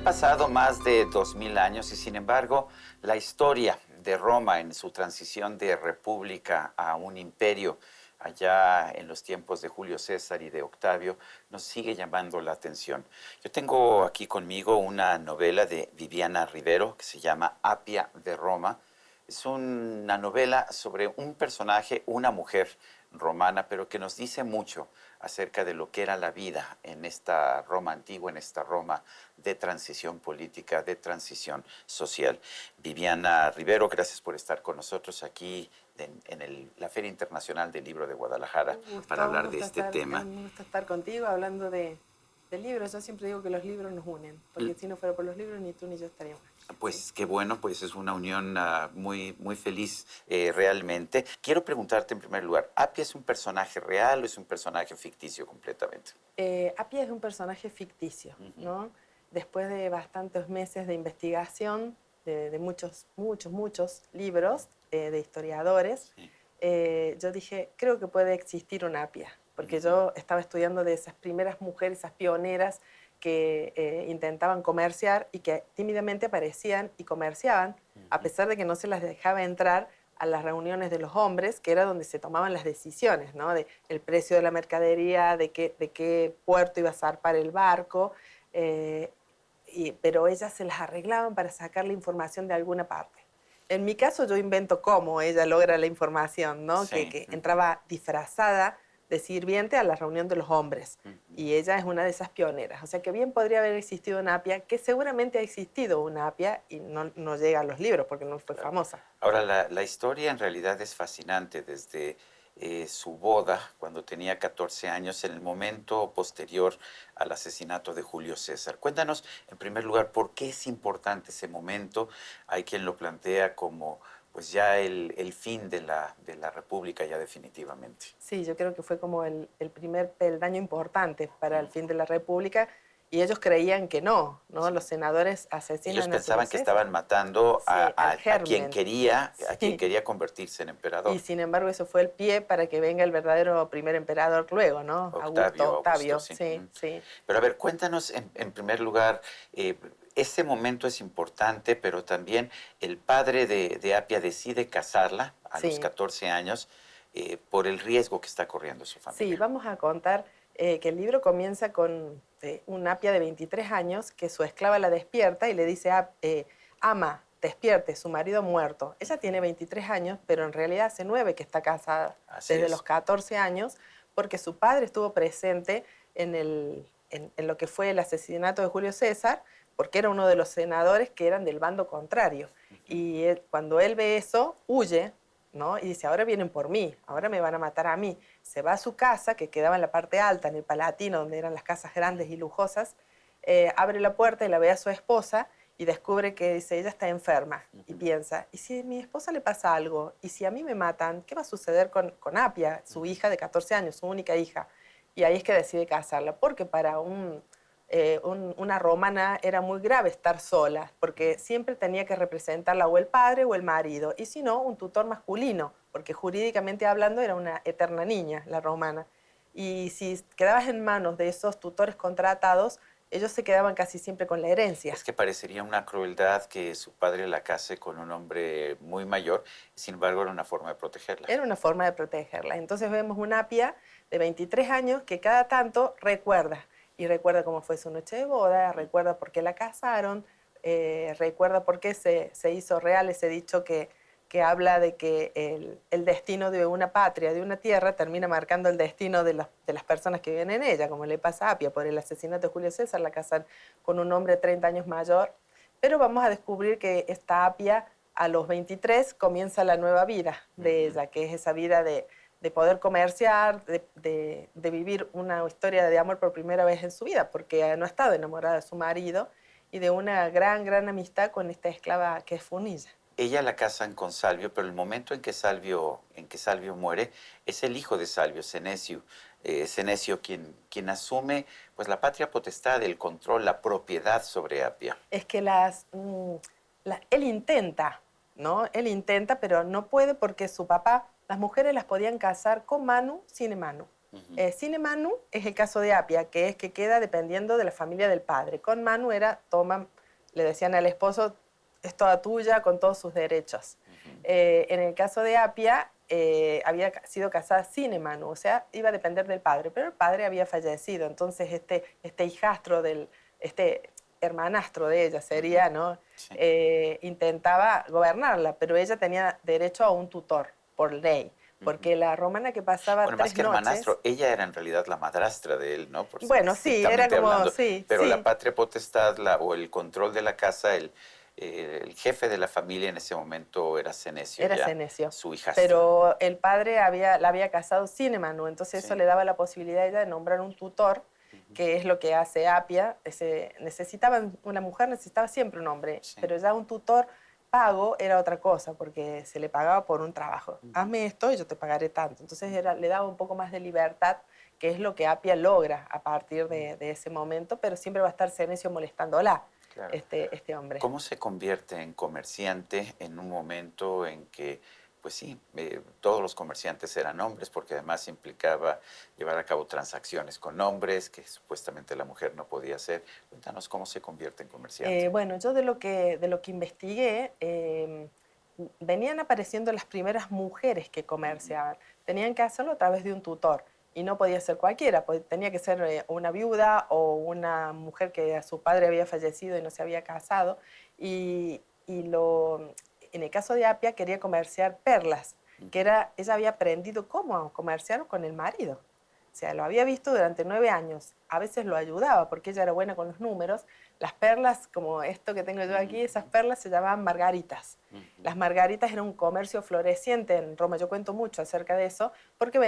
pasado más de 2000 años y sin embargo la historia de Roma en su transición de república a un imperio allá en los tiempos de Julio César y de Octavio nos sigue llamando la atención. Yo tengo aquí conmigo una novela de Viviana Rivero que se llama Apia de Roma. Es una novela sobre un personaje, una mujer romana, pero que nos dice mucho acerca de lo que era la vida en esta Roma antigua, en esta Roma de transición política, de transición social. Viviana Rivero, gracias por estar con nosotros aquí en la Feria Internacional del Libro de Guadalajara para hablar de este tema. Me gusta estar contigo hablando de libros. Yo siempre digo que los libros nos unen, porque si no fuera por los libros ni tú ni yo estaríamos aquí. Pues qué bueno, pues es una unión muy feliz realmente. Quiero preguntarte en primer lugar, ¿Apia es un personaje real o es un personaje ficticio completamente? Apia es un personaje ficticio, ¿no? Después de bastantes meses de investigación, de muchos libros de historiadores, Sí. yo dije, creo que puede existir una Apia, porque yo estaba estudiando de esas primeras mujeres, esas pioneras que intentaban comerciar y que tímidamente aparecían y comerciaban, a pesar de que no se las dejaba entrar a las reuniones de los hombres, que era donde se tomaban las decisiones, ¿no? De el precio de la mercadería, de qué puerto iba a zarpar el barco, pero ellas se las arreglaban para sacar la información de alguna parte. En mi caso yo invento cómo ella logra la información, ¿no? Sí. Que entraba disfrazada de sirviente a la reunión de los hombres. Y ella es una de esas pioneras. O sea que bien podría haber existido una Apia, que seguramente ha existido una Apia y no llega a los libros porque no fue famosa. Ahora, la historia en realidad es fascinante desde su boda cuando tenía 14 años, en el momento posterior al asesinato de Julio César. Cuéntanos, en primer lugar, ¿por qué es importante ese momento? Hay quien lo plantea como pues ya el fin de la República ya definitivamente. Sí, yo creo que fue como el primer peldaño importante para el fin de la República y ellos creían que no, ¿no? Sí. Los senadores asesinan Ellos a pensaban Julio que César. estaban matando Sí, al quien germen. quería, Sí. a quien quería convertirse en emperador. Y sin embargo eso fue el pie para que venga el verdadero primer emperador luego, ¿no? Octavio, Sí, sí. sí. Pero a ver, cuéntanos en primer lugar, ese momento es importante, pero también el padre de Apia decide casarla a los Sí. 14 años por el riesgo que está corriendo su familia. Sí, vamos a contar que el libro comienza con una Apia de 23 años que su esclava la despierta y le dice, ama, despierte, su marido muerto. Ella tiene 23 años, pero en realidad hace 9 que está casada, desde los 14 años, porque su padre estuvo presente en lo que fue el asesinato de Julio César, porque era uno de los senadores que eran del bando contrario. Y cuando él ve eso, huye, ¿no? Y dice, ahora vienen por mí, ahora me van a matar a mí. Se va a su casa, que quedaba en la parte alta, en el Palatino, donde eran las casas grandes y lujosas, abre la puerta y la ve a su esposa y descubre que dice, ella está enferma. Y piensa, ¿y si a mi esposa le pasa algo? ¿Y si a mí me matan? ¿Qué va a suceder con Apia, su hija de 14 años, su única hija? Y ahí es que decide casarla, porque para una romana era muy grave estar sola, porque siempre tenía que representarla o el padre o el marido, y si no, un tutor masculino, porque jurídicamente hablando era una eterna niña, la romana. Y si quedabas en manos de esos tutores contratados, ellos se quedaban casi siempre con la herencia. Es que parecería una crueldad que su padre la case con un hombre muy mayor, sin embargo era una forma de protegerla. Era una forma de protegerla. Entonces vemos una Apia de 23 años que cada tanto recuerda. Y recuerda cómo fue su noche de boda, recuerda por qué la casaron, recuerda por qué se hizo real ese dicho que habla de que el destino de una patria, de una tierra, termina marcando el destino de las personas que viven en ella, como le pasa a Apia. Por el asesinato de Julio César la casan con un hombre 30 años mayor. Pero vamos a descubrir que esta Apia, a los 23, comienza la nueva vida de ella, que es esa vida de poder comerciar, de vivir una historia de amor por primera vez en su vida, porque no ha estado enamorada de su marido, y de una gran amistad con esta esclava que es Funilla. Ella la casan con Salvio, pero el momento en que Salvio muere es el hijo de Salvio, Senecio. Senecio quien asume pues la patria potestad, el control, la propiedad sobre Apia. Es que él intenta, ¿no? Él intenta, pero no puede porque su papá, las mujeres las podían casar con Manu, sine Manu. Sine Manu es el caso de Apia, que es que queda dependiendo de la familia del padre. Con Manu era, toma le decían al esposo, es toda tuya con todos sus derechos. En el caso de Apia, había sido casada sin Emanu, o sea, iba a depender del padre, pero el padre había fallecido, entonces este hijastro este hermanastro de ella sería, ¿no? Sí. Intentaba gobernarla, pero ella tenía derecho a un tutor por ley, porque la romana que pasaba Bueno, más 3 que noches... hermanastro, ella era en realidad la madrastra de él, ¿no? Por Bueno, sí, era estrictamente como, hablando. sí, Pero la sí, patria potestad o el control de la casa, el jefe de la familia en ese momento era Senecio era ya, Senecio. su hijastro. Pero el padre la había casado sin Emanu, entonces eso Sí. le daba la posibilidad a ella de nombrar un tutor, que es lo que hace Apia. Una mujer necesitaba siempre un hombre, Sí. pero ya un tutor pago era otra cosa, porque se le pagaba por un trabajo. Hazme esto y yo te pagaré tanto. Entonces le daba un poco más de libertad, que es lo que Apia logra a partir de ese momento, pero siempre va a estar Senecio molestándola, Claro. este hombre. ¿Cómo se convierte en comerciante en un momento en que, pues sí, todos los comerciantes eran hombres, porque además implicaba llevar a cabo transacciones con hombres, que supuestamente la mujer no podía hacer? Cuéntanos cómo se convierte en comerciante. Bueno, yo de lo que investigué, venían apareciendo las primeras mujeres que comerciaban. Tenían que hacerlo a través de un tutor y no podía ser cualquiera, tenía que ser una viuda o una mujer que a su padre había fallecido y no se había casado. En el caso de Apia quería comerciar perlas, ella había aprendido cómo comerciar con el marido. O sea, lo había visto durante 9 años. A veces lo ayudaba porque ella era buena con los números. Las perlas, como esto que tengo yo aquí, esas perlas se llamaban margaritas. Las margaritas eran un comercio floreciente en Roma. Yo cuento mucho acerca de eso porque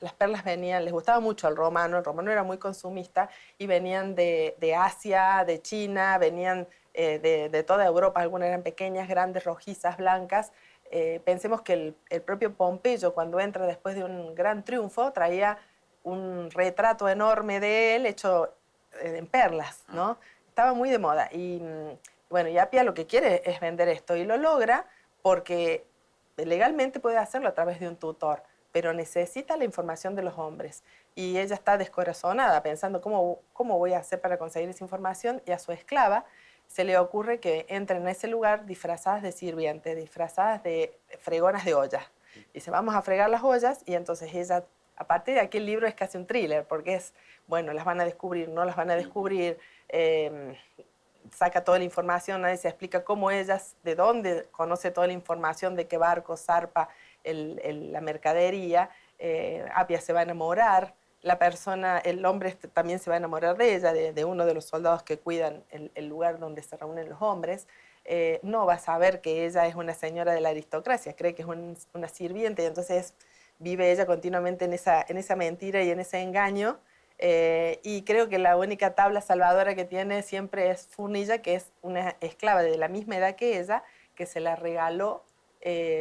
las perlas venían, les gustaba mucho al romano. El romano era muy consumista y venían de Asia, de China, venían de toda Europa. Algunas eran pequeñas, grandes, rojizas, blancas. Pensemos que el propio Pompeyo, cuando entra después de un gran triunfo, traía un retrato enorme de él hecho en perlas, ¿no? Estaba muy de moda. Bueno, y Apia lo que quiere es vender esto y lo logra porque legalmente puede hacerlo a través de un tutor, pero necesita la información de los hombres. Y ella está descorazonada pensando cómo voy a hacer para conseguir esa información, y a su esclava se le ocurre que entren a ese lugar disfrazadas de sirvientes, disfrazadas de fregonas de ollas. Dice, vamos a fregar las ollas, y entonces ella, a partir de aquí el libro es casi un thriller, porque es, bueno, las van a descubrir, no las van a descubrir, saca toda la información, nadie se explica cómo ellas, de dónde conoce toda la información, de qué barco zarpa la mercadería. Apia se va a enamorar, el hombre también se va a enamorar de ella, de uno de los soldados que cuidan el lugar donde se reúnen los hombres. No va a saber que ella es una señora de la aristocracia, cree que es una sirviente, y entonces vive ella continuamente en esa mentira y en ese engaño. Y creo que la única tabla salvadora que tiene siempre es Furnilla, que es una esclava de la misma edad que ella, que se la regaló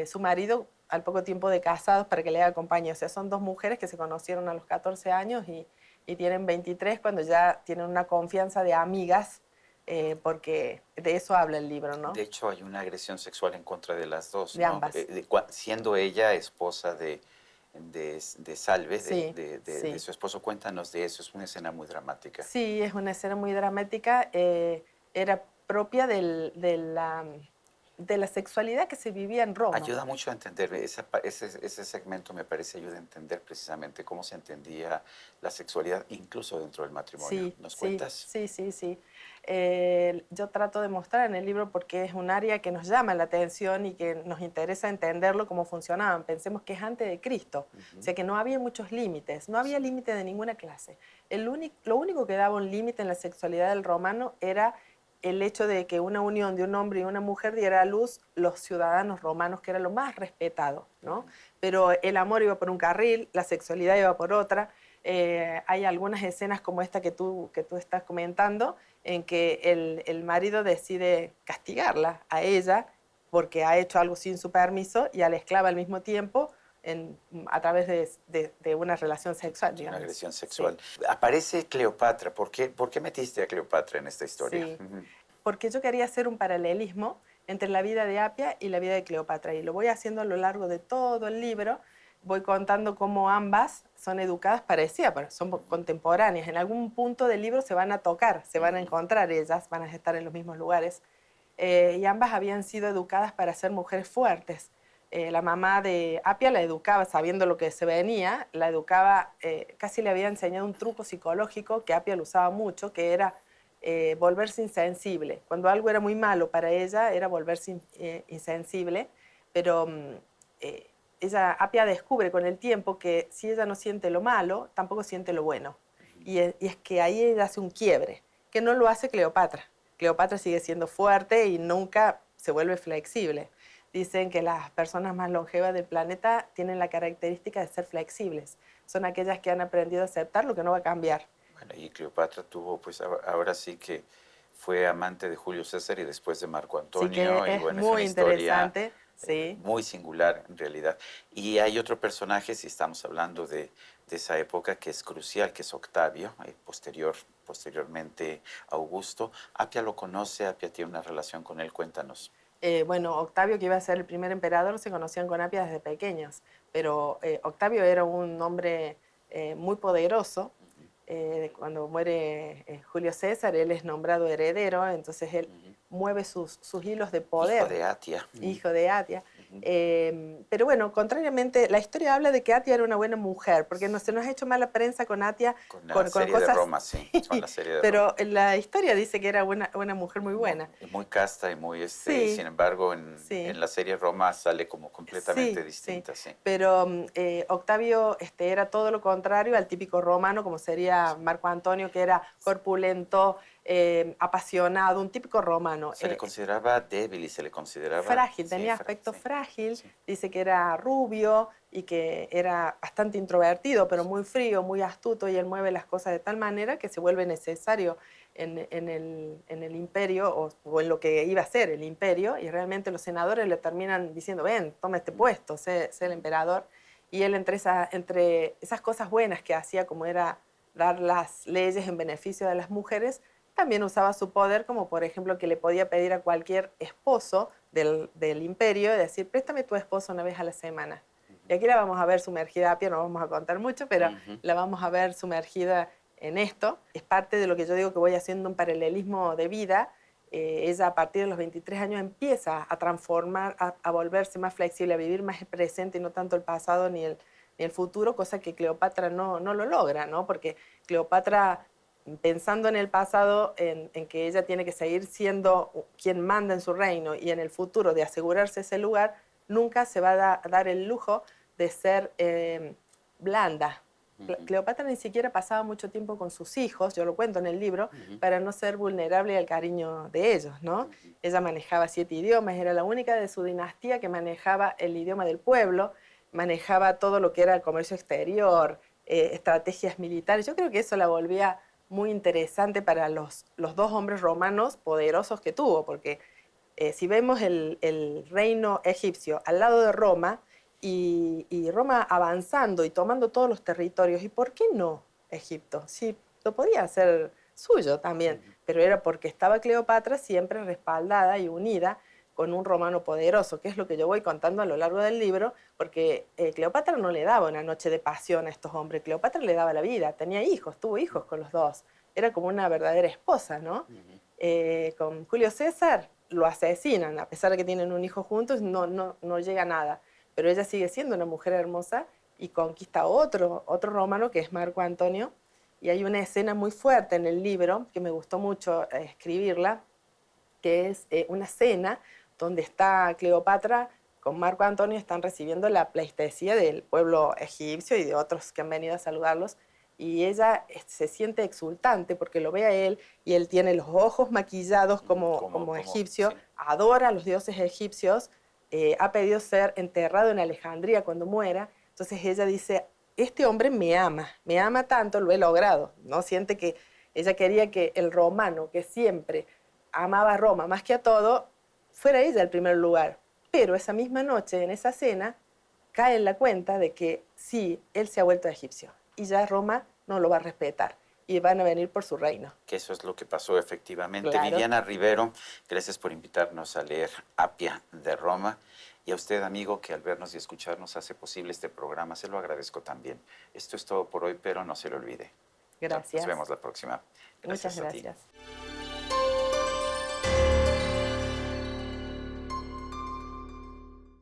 su marido al poco tiempo de casados para que le haga compañía. O sea, son dos mujeres que se conocieron a los 14 años y tienen 23 cuando ya tienen una confianza de amigas, porque de eso habla el libro, ¿no? De hecho, hay una agresión sexual en contra de las dos, De ¿no? ambas. Siendo ella esposa de Salve, Sí, de sí. su esposo. Cuéntanos de eso, es una escena muy dramática. Sí, es una escena muy dramática. Era propia de la sexualidad que se vivía en Roma. Ayuda mucho a entender, ese segmento me parece ayuda a entender precisamente cómo se entendía la sexualidad incluso dentro del matrimonio. Sí, ¿Nos sí, cuentas? sí, sí, sí. Yo trato de mostrar en el libro porque es un área que nos llama la atención y que nos interesa entenderlo cómo funcionaban. Pensemos que es antes de Cristo, o sea que no había muchos límites, no había límite de ninguna clase. Lo único que daba un límite en la sexualidad del romano era el hecho de que una unión de un hombre y una mujer diera a luz los ciudadanos romanos, que era lo más respetado, ¿no? Pero el amor iba por un carril, la sexualidad iba por otra. Hay algunas escenas como esta que tú estás comentando, en que el marido decide castigarla a ella porque ha hecho algo sin su permiso, y a la esclava al mismo tiempo, a través de una relación sexual, Una digamos. agresión Sí. sexual. Aparece Cleopatra. ¿Por qué metiste a Cleopatra en esta historia? Sí, porque yo quería hacer un paralelismo entre la vida de Apia y la vida de Cleopatra, y lo voy haciendo a lo largo de todo el libro. voy contando cómo ambas son educadas parecidas, pero son contemporáneas. En algún punto del libro se van a tocar, se van a encontrar ellas, van a estar en los mismos lugares. Y ambas habían sido educadas para ser mujeres fuertes. La mamá de Apia la educaba, sabiendo lo que se venía, la educaba, casi le había enseñado un truco psicológico que Apia lo usaba mucho, que era volverse insensible. Cuando algo era muy malo para ella, era volverse insensible, pero Apia descubre con el tiempo que si ella no siente lo malo, tampoco siente lo bueno. Y es que ahí ella hace un quiebre, que no lo hace Cleopatra. Cleopatra sigue siendo fuerte y nunca se vuelve flexible. Dicen que las personas más longevas del planeta tienen la característica de ser flexibles. Son aquellas que han aprendido a aceptar lo que no va a cambiar. Bueno, y Cleopatra tuvo, pues ahora sí que fue amante de Julio César y después de Marco Sí, que Antonio, y es bueno, es una muy historia interesante, sí. muy singular en realidad. Y hay otro personaje, si estamos hablando de esa época, que es crucial, que es Octavio, posteriormente Augusto. Apia lo conoce, Apia tiene una relación con él, cuéntanos. Bueno, Octavio, que iba a ser el primer emperador, se conocían con Apia desde pequeños, pero Octavio era un hombre muy poderoso. Cuando muere Julio César, él es nombrado heredero, entonces él mueve sus hilos de poder. Hijo de Atia. Hijo de Atia. Pero bueno, contrariamente, la historia habla de que Atia era una buena mujer, porque se nos ha hecho mala prensa con Atia. Con la serie cosas, de Roma, sí, con la serie de pero Roma. la historia dice que era una mujer muy buena. Muy casta y muy, Sí, sin embargo, sí. en la serie Roma sale como completamente Sí, distinta, sí. sí. Pero Octavio era todo lo contrario al típico romano, como sería Marco Antonio, que era corpulento, apasionado, un típico romano. Se le consideraba débil y se le consideraba... Frágil, sí, tenía aspecto frágil, sí. dice que era rubio y que era bastante introvertido, pero muy frío, muy astuto, y él mueve las cosas de tal manera que se vuelve necesario en el imperio, o en lo que iba a ser el imperio, y realmente los senadores le terminan diciendo, ven, toma este puesto, sé el emperador. Y él entre esas cosas buenas que hacía, como era dar las leyes en beneficio de las mujeres, también usaba su poder, como por ejemplo que le podía pedir a cualquier esposo del imperio, decir, préstame tu esposo una vez a la semana. Y aquí la vamos a ver sumergida, Apia, no vamos a contar mucho, pero la vamos a ver sumergida en esto. Es parte de lo que yo digo, que voy haciendo un paralelismo de vida. Ella a partir de los 23 años empieza a transformar, a volverse más flexible, a vivir más el presente y no tanto el pasado ni el futuro, cosa que Cleopatra no lo logra, ¿no? Porque Cleopatra, pensando en el pasado, en que ella tiene que seguir siendo quien manda en su reino, y en el futuro de asegurarse ese lugar, nunca se va a dar el lujo de ser blanda. Cleopatra ni siquiera pasaba mucho tiempo con sus hijos, yo lo cuento en el libro, para no ser vulnerable al cariño de ellos, ¿no? Ella manejaba 7 idiomas, era la única de su dinastía que manejaba el idioma del pueblo, manejaba todo lo que era el comercio exterior, estrategias militares. Yo creo que eso la volvía muy interesante para los dos hombres romanos poderosos que tuvo, porque si vemos el reino egipcio al lado de Roma, y Roma avanzando y tomando todos los territorios, ¿y por qué no Egipto? Sí, lo podía hacer suyo también, pero era porque estaba Cleopatra siempre respaldada y unida con un romano poderoso, que es lo que yo voy contando a lo largo del libro, porque Cleopatra no le daba una noche de pasión a estos hombres, Cleopatra le daba la vida, tenía hijos, tuvo hijos con los dos, era como una verdadera esposa, ¿no? Con Julio César lo asesinan, a pesar de que tienen un hijo juntos, no llega a nada, pero ella sigue siendo una mujer hermosa y conquista otro romano, que es Marco Antonio, y hay una escena muy fuerte en el libro, que me gustó mucho escribirla, que es una cena donde está Cleopatra con Marco Antonio, están recibiendo la pleitesía del pueblo egipcio y de otros que han venido a saludarlos, y ella se siente exultante porque lo ve a él, y él tiene los ojos maquillados como egipcio, sí. adora a los dioses egipcios, ha pedido ser enterrado en Alejandría cuando muera. Entonces ella dice, este hombre me ama tanto, lo he logrado, ¿no? Siente que ella quería que el romano, que siempre amaba a Roma más que a todo, fuera ella el primer lugar. Pero esa misma noche, en esa cena, cae en la cuenta de que sí, él se ha vuelto egipcio y ya Roma no lo va a respetar y van a venir por su reino. Que eso es lo que pasó efectivamente. Claro. Viviana Rivero, gracias por invitarnos a leer Apia de Roma. Y a usted, amigo, que al vernos y escucharnos hace posible este programa, se lo agradezco también. Esto es todo por hoy, pero no se lo olvide. Nos Gracias. vemos la próxima. Gracias Muchas a ti. gracias.